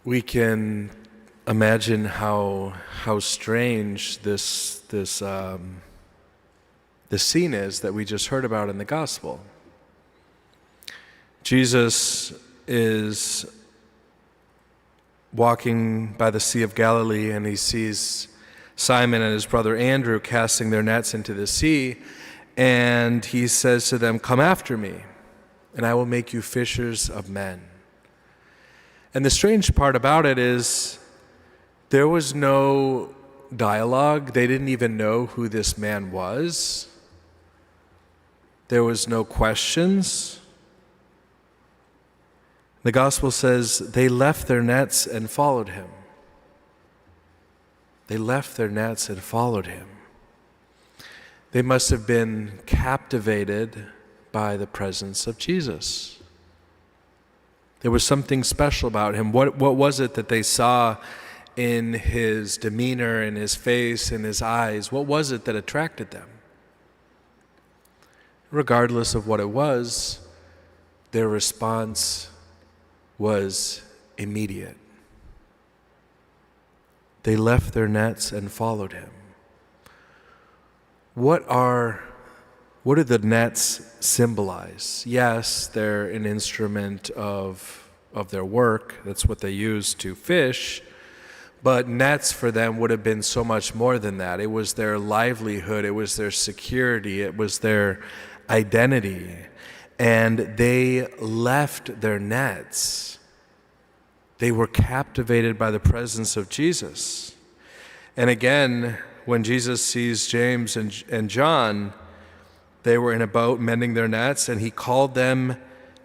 we can imagine how strange this scene is that we just heard about in the gospel. Jesus is walking by the Sea of Galilee, and he sees Simon and his brother Andrew casting their nets into the sea, and he says to them, "Come after me, and I will make you fishers of men." And the strange part about it is there was no dialogue. They didn't even know who this man was. There was no questions. The gospel says they left their nets and followed him. They left their nets and followed him. They must have been captivated by the presence of Jesus. There was something special about him. What was it that they saw in his demeanor, in his face, in his eyes? What was it that attracted them? Regardless of what it was, their response was immediate. They left their nets and followed him. What do the nets symbolize? Yes, they're an instrument of their work. That's what they use to fish. But nets for them would have been so much more than that. It was their livelihood. It was their security. It was their identity. And they left their nets. They were captivated by the presence of Jesus. And again, when Jesus sees James and John, they were in a boat mending their nets, and he called them,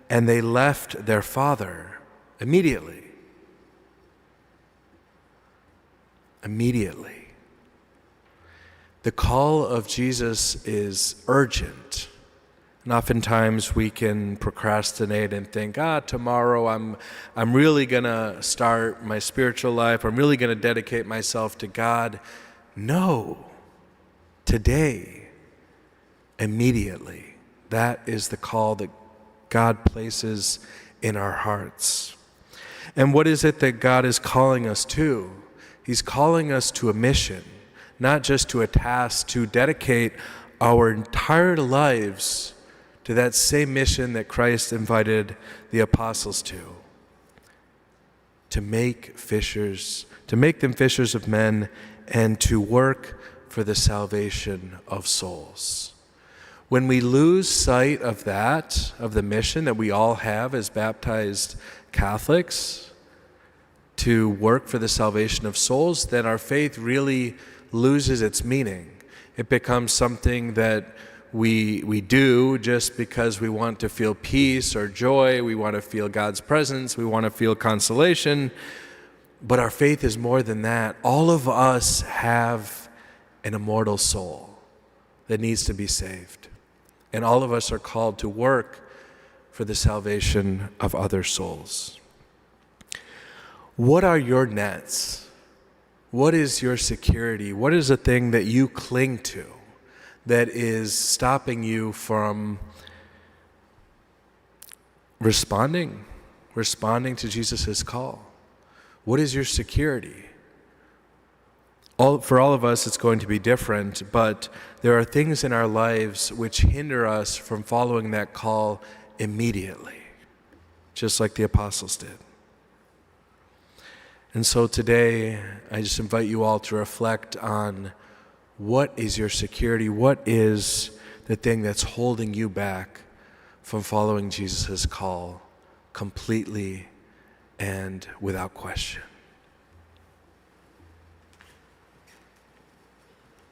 and they left their father immediately. Immediately. The call of Jesus is urgent. And oftentimes we can procrastinate and think, tomorrow I'm really going to start my spiritual life. I'm really going to dedicate myself to God. No. Today. Immediately. That is the call that God places in our hearts. And what is it that God is calling us to? He's calling us to a mission, not just to a task, to dedicate our entire lives to that same mission that Christ invited the apostles to make them fishers of men, and to work for the salvation of souls. When we lose sight of that, of the mission that we all have as baptized Catholics, to work for the salvation of souls, then our faith really loses its meaning. It becomes something that we do just because we want to feel peace or joy, we want to feel God's presence, we want to feel consolation, but our faith is more than that. All of us have an immortal soul that needs to be saved, and all of us are called to work for the salvation of other souls. What are your nets? What is your security? What is the thing that you cling to that is stopping you from responding to Jesus' call? What is your security? For all of us, it's going to be different, but there are things in our lives which hinder us from following that call immediately, just like the apostles did. And so today, I just invite you all to reflect on what is your security, what is the thing that's holding you back from following Jesus' call completely and without question.